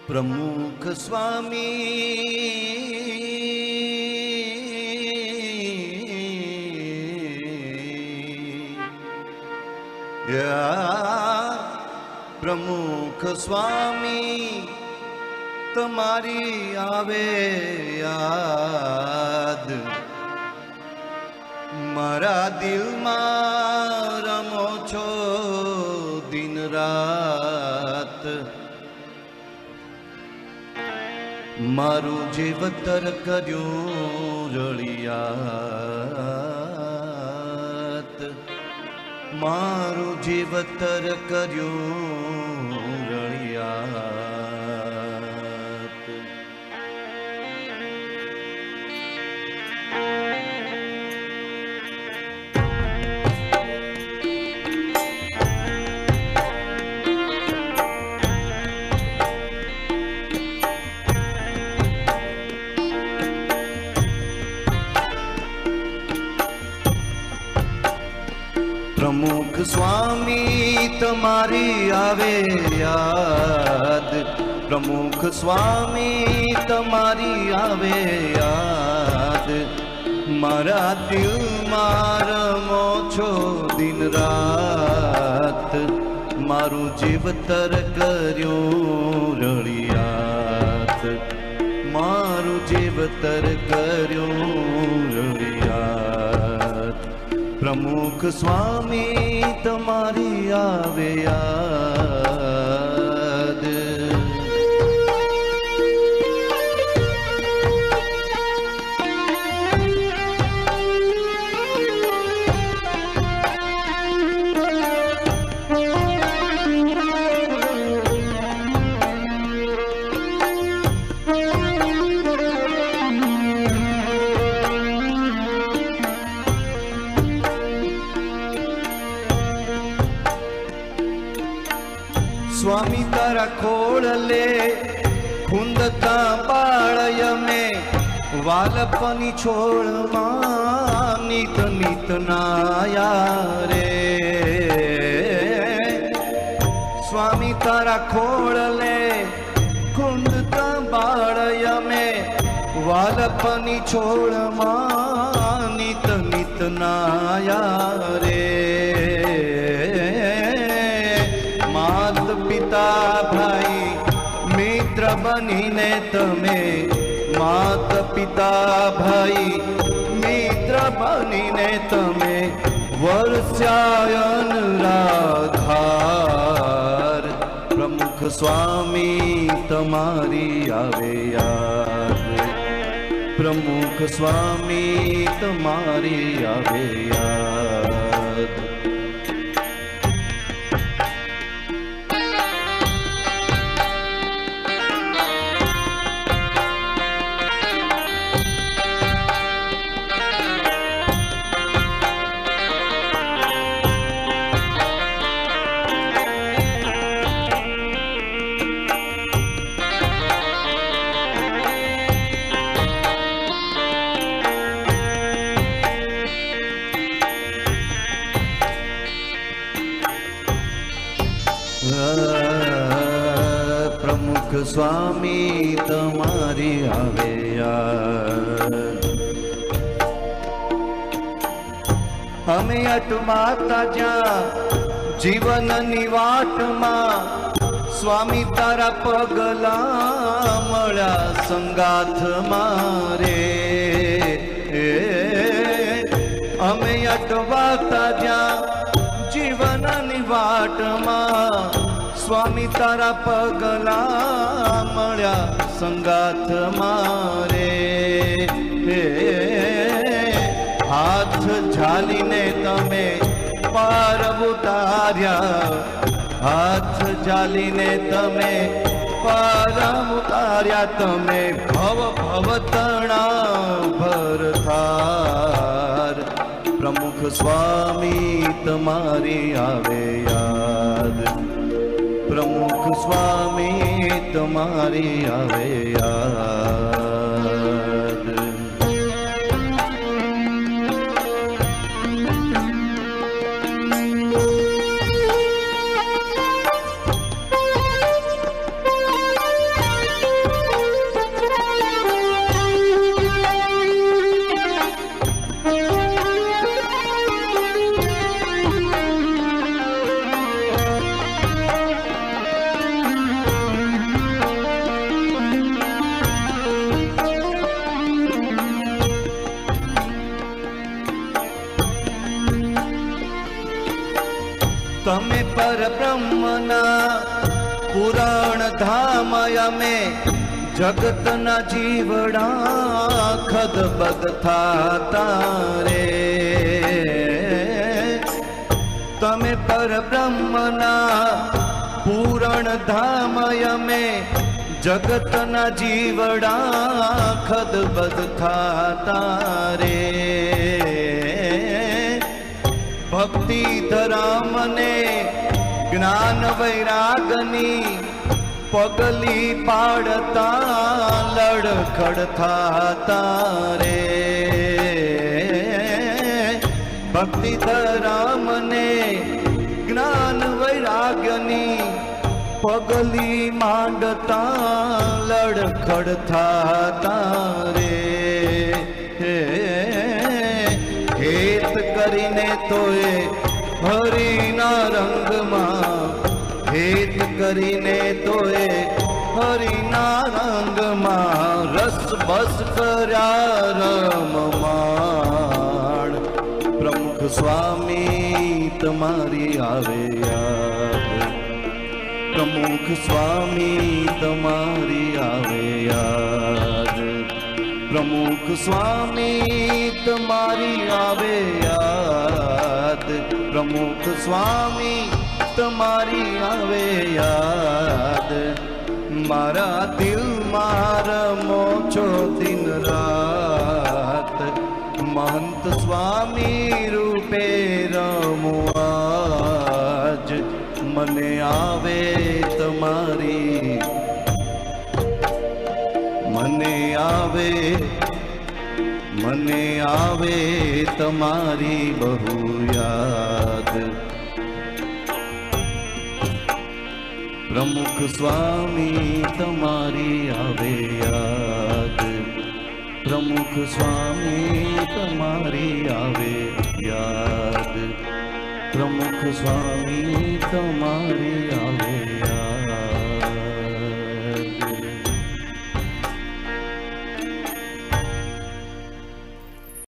પ્રમુખ સ્વામી પ્રમુખ સ્વામી તમારી આવે યાદ મારા દિલમાં રમો છો દિન રાત મારું જીવતર કર્યું રળિયાત મારું જીવતર કર્યું રળિયાત પ્રમુખ સ્વામી તમારી આવે યાદ પ્રમુખ સ્વામી તમારી આવે યાદ મારા દિલમાં રમો છો દિન રાત મારું જીવતર કર્યું રળિયાત મારું જીવતર કર્યું રળિયાત પ્રમુખ સ્વામી તમારી આવે યાદ સ્વામી તારા ખોળલે ખુંદતા બાળય મેં વાલપની છોડમાં નીત નીત નાયા રે સ્વામી તારા ખોળલે ખુંદતા બાળય મેં વાલપની છોડમાં નીત નીત નાયા રે માત પિતા ભાઈ મિત્ર બનીને તમે માત પિતા ભાઈ મિત્ર બનીને તમે વર્ષાયન રાધાર પ્રમુખ સ્વામી તમારી આવે યાદ પ્રમુખ સ્વામી તમારી આવે યાદ પ્રમુખ સ્વામી તમારી આવે યાદ અમે અટવાતા જ્યાં જીવનની વાટમાં સ્વામી તારા પગલા મળ્યા સંગાથ મારે અમે અટવાતા જ્યાં જીવનની વાટમાં સ્વામી તારા પગલા મળ્યા સંગાથ મારે હાથ ઝાલીને તમે પાર ઉતાર્યા હાથ ઝાલીને તમે પાર ઉતાર્યા તમે ભવ ભવ તણા ભરથાર પ્રમુખ સ્વામી તમારી આવે યાદ પ્રમુખ સ્વામી તમારી આવે યાદ તમે પરબ્રહ્મના પુરાણ ધામ અમે જગતના જીવડા ખદબદ થાતા રે. તમે પરબ્રહ્મના પૂરણ ધામ અમે જગતના જીવડા ખદબદ થાતા રે. ભક્તિ ધરામને જ્ઞાન વૈરાગની પગલી પાડતા લડખડ થાતા રે. ભક્તિ ધરામને જ્ઞાન વૈરાગ્યની પગલી માંડતા લડખડ થાતા રે. હેત કરીને તોય હરિના રંગમાં, હેત કરીને તોય હરિના રંગમાં રસ બસ કર્યા રમમાણ. પ્રમુખ સ્વામી તમારી આવે યાદ, પ્રમુખ સ્વામી તમારી આવે યાદ. પ્રમુખ સ્વામી તમારી આવે યાદ. પ્રમુખ સ્વામી તમારી આવે યાદ. મારા દિલમાં રમો છો દિન રાત, મહંત સ્વામી રૂપે રમો આજ. મને આવે તમારી, મને આવે તમારી બહુ યાદ. પ્રમુખ સ્વામી તમારી આવે યાદ. પ્રમુખ સ્વામી તમારી આવે યાદ. પ્રમુખ સ્વામી તમારી આવે યાદ.